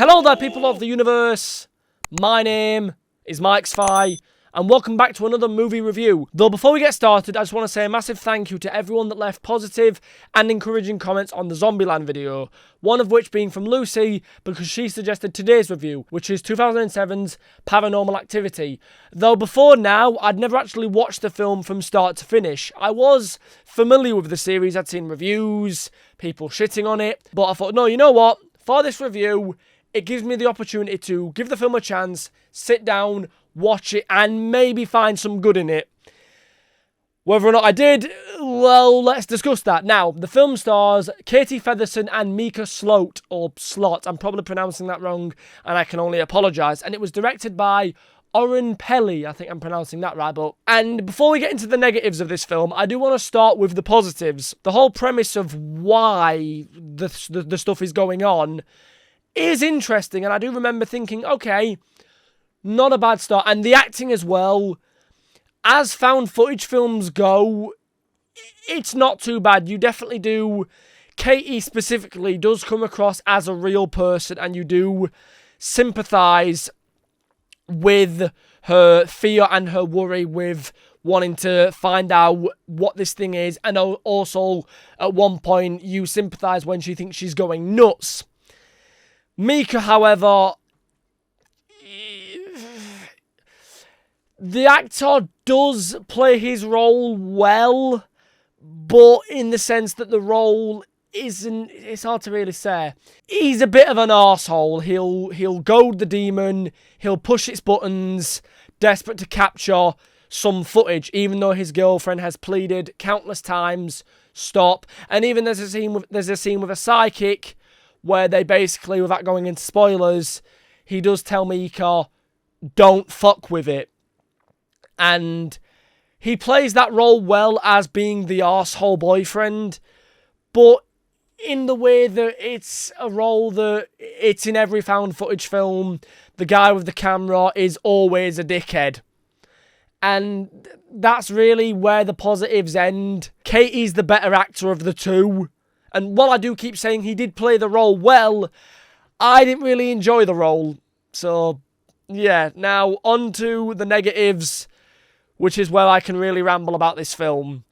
Hello there, people of the universe. My name is MichSciFi, and welcome back to another movie review. Though before we get started, I just want to say a massive thank you to everyone that left positive and encouraging comments on the Zombieland video, one of which being from Lucy, because she suggested today's review, which is 2007's Paranormal Activity. Though before now, I'd never actually watched the film from start to finish. I was familiar with the series, I'd seen reviews, people shitting on it, but I thought, no, you know what? For this review, it gives me the opportunity to give the film a chance, sit down, watch it, and maybe find some good in it. Whether or not I did, well, let's discuss that. Now, the film stars Katie Featherston and Mika Sloat, or Slot. I'm probably pronouncing that wrong, and I can only apologise. And it was directed by Oren Peli, I think I'm pronouncing that right. And before we get into the negatives of this film, I do want to start with the positives. The whole premise of why the stuff is going on is interesting, and I do remember thinking, okay, not a bad start. And the acting as well, as found footage films go, it's not too bad. You definitely do, Katie specifically does come across as a real person, and you do sympathise with her fear and her worry with wanting to find out what this thing is, and also at one point you sympathise when she thinks she's going nuts. Mika, however, the actor does play his role well, but in the sense that the role isn't, it's hard to really say. He's a bit of an arsehole. He'll goad the demon, he'll push its buttons, desperate to capture some footage, even though his girlfriend has pleaded countless times, stop. And even there's a scene with a psychic where they basically, without going into spoilers, he does tell Mika, don't fuck with it. And he plays that role well as being the arsehole boyfriend, but in the way that it's a role that it's in every found footage film, the guy with the camera is always a dickhead. And that's really where the positives end. Katie's the better actor of the two. And while I do keep saying he did play the role well, I didn't really enjoy the role. So, yeah. Now, on to the negatives, which is where I can really ramble about this film.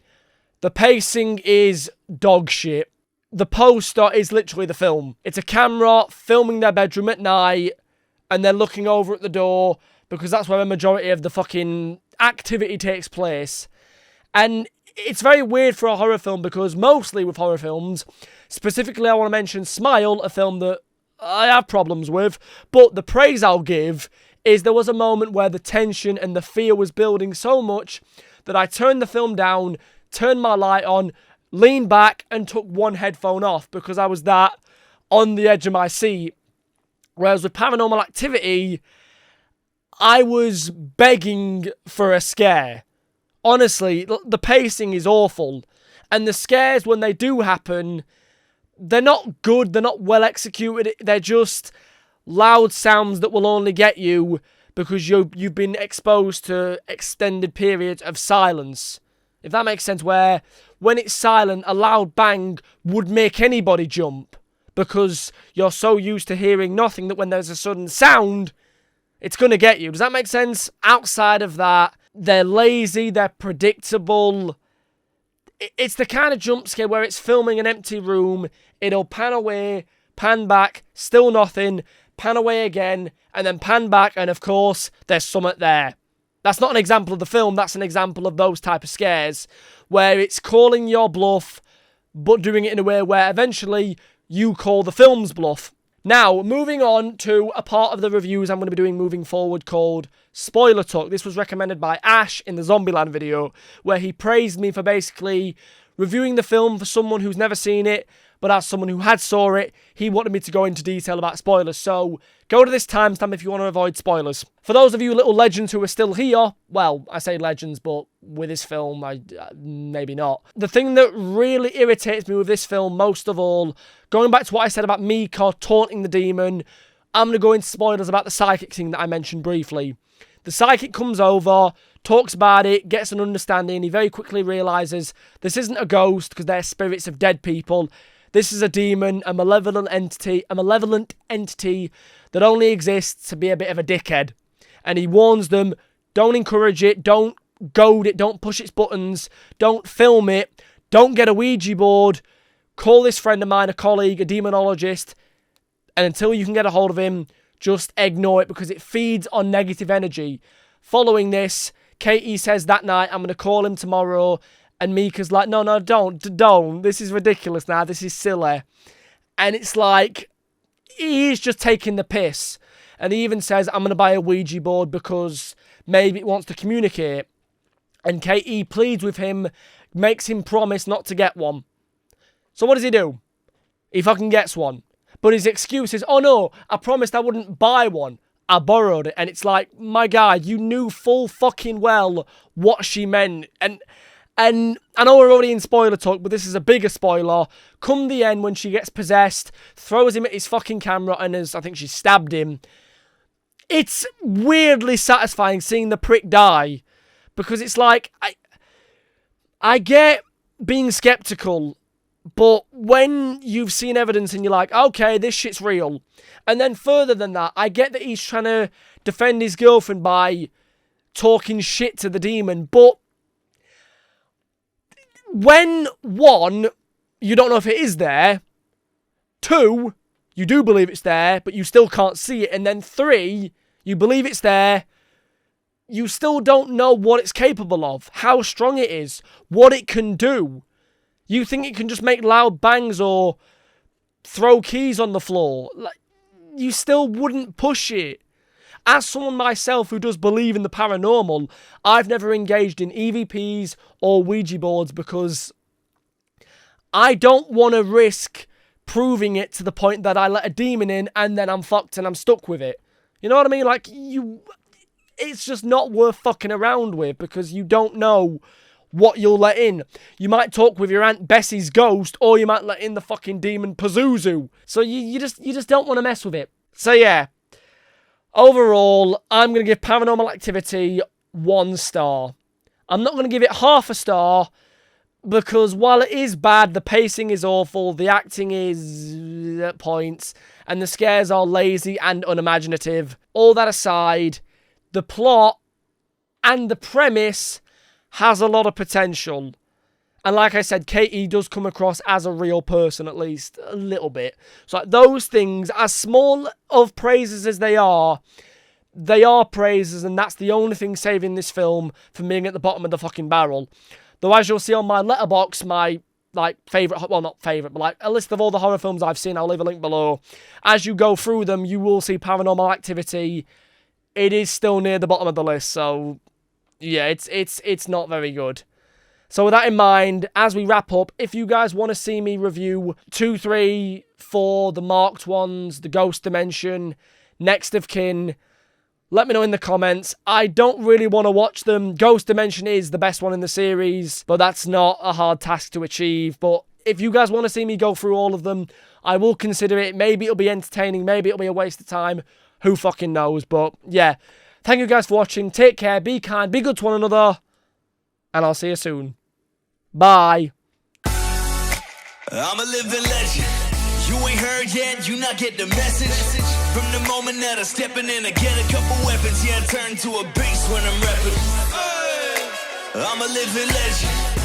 The pacing is dog shit. The poster is literally the film. It's a camera filming their bedroom at night, and they're looking over at the door, because that's where a majority of the fucking activity takes place. And it's very weird for a horror film, because mostly with horror films, specifically I want to mention Smile, a film that I have problems with, but the praise I'll give is there was a moment where the tension and the fear was building so much that I turned the film down, turned my light on, leaned back and took one headphone off because I was that on the edge of my seat. Whereas with Paranormal Activity, I was begging for a scare. Honestly, the pacing is awful. And the scares, when they do happen, they're not good, they're not well executed. They're just loud sounds that will only get you because you've been exposed to extended periods of silence. If that makes sense, where when it's silent, a loud bang would make anybody jump because you're so used to hearing nothing that when there's a sudden sound, it's going to get you. Does that make sense? Outside of that, they're lazy, they're predictable. It's the kind of jump scare where it's filming an empty room, it'll pan away, pan back, still nothing, pan away again, and then pan back, and of course, there's something there. That's not an example of the film, that's an example of those type of scares, where it's calling your bluff, but doing it in a way where eventually you call the film's bluff. Now, moving on to a part of the reviews I'm going to be doing moving forward called Spoiler Talk. This was recommended by Ash in the Zombieland video, where he praised me for basically reviewing the film for someone who's never seen it, but as someone who had saw it, he wanted me to go into detail about spoilers. So, go to this timestamp if you want to avoid spoilers. For those of you little legends who are still here, well, I say legends, but with this film, maybe not. The thing that really irritates me with this film, most of all, going back to what I said about Mika taunting the demon, I'm going to go into spoilers about the psychic thing that I mentioned briefly. The psychic comes over, talks about it, gets an understanding, he very quickly realises this isn't a ghost because they're spirits of dead people. This is a demon, a malevolent entity that only exists to be a bit of a dickhead. And he warns them, don't encourage it, don't goad it, don't push its buttons, don't film it, don't get a Ouija board, call this friend of mine, a colleague, a demonologist, and until you can get a hold of him, just ignore it because it feeds on negative energy. Following this, Katie says that night, I'm going to call him tomorrow, and Mika's like, no, don't, this is ridiculous now, this is silly. And it's like, he's just taking the piss. And he even says, I'm going to buy a Ouija board because maybe it wants to communicate. And Katie pleads with him, makes him promise not to get one. So what does he do? He fucking gets one. But his excuse is, oh no, I promised I wouldn't buy one. I borrowed it. And it's like, my guy, you knew full fucking well what she meant. And I know we're already in spoiler talk, but this is a bigger spoiler. Come the end, when she gets possessed, throws him at his fucking camera, and I think she stabbed him. It's weirdly satisfying seeing the prick die. Because it's like, I get being skeptical, but when you've seen evidence and you're like, okay, this shit's real. And then further than that, I get that he's trying to defend his girlfriend by talking shit to the demon, but when, one, you don't know if it is there, two, you do believe it's there, but you still can't see it, and then three, you believe it's there, you still don't know what it's capable of, how strong it is, what it can do. You think it can just make loud bangs or throw keys on the floor. Like, you still wouldn't push it. As someone myself who does believe in the paranormal, I've never engaged in EVPs or Ouija boards because I don't want to risk proving it to the point that I let a demon in and then I'm fucked and I'm stuck with it. You know what I mean? Like, it's just not worth fucking around with because you don't know what you'll let in. You might talk with your Aunt Bessie's ghost, or you might let in the fucking demon Pazuzu. So you just don't want to mess with it. So yeah, overall, I'm going to give Paranormal Activity 1 star. I'm not going to give it half a star because while it is bad, the pacing is awful, the acting is at points, and the scares are lazy and unimaginative. All that aside, the plot and the premise has a lot of potential. And like I said, Katie does come across as a real person, at least a little bit. So like, those things, as small of praises as they are praises, and that's the only thing saving this film from being at the bottom of the fucking barrel. Though as you'll see on my Letterbox, my favourite, well not favourite, but a list of all the horror films I've seen, I'll leave a link below. As you go through them, you will see Paranormal Activity. It is still near the bottom of the list, so yeah, it's not very good. So with that in mind, as we wrap up, if you guys want to see me review 2, 3, 4, the marked ones, the Ghost Dimension, Next of Kin, let me know in the comments. I don't really want to watch them. Ghost Dimension is the best one in the series, but that's not a hard task to achieve. But if you guys want to see me go through all of them, I will consider it. Maybe it'll be entertaining. Maybe it'll be a waste of time. Who fucking knows? But yeah, thank you guys for watching. Take care, be kind, be good to one another, and I'll see you soon. Bye. I'm a living legend. You ain't heard yet, you not get the message. From the moment that I'm stepping in, I get a couple weapons. Yeah, I turn to a beast when I'm rapping. I'm a living legend.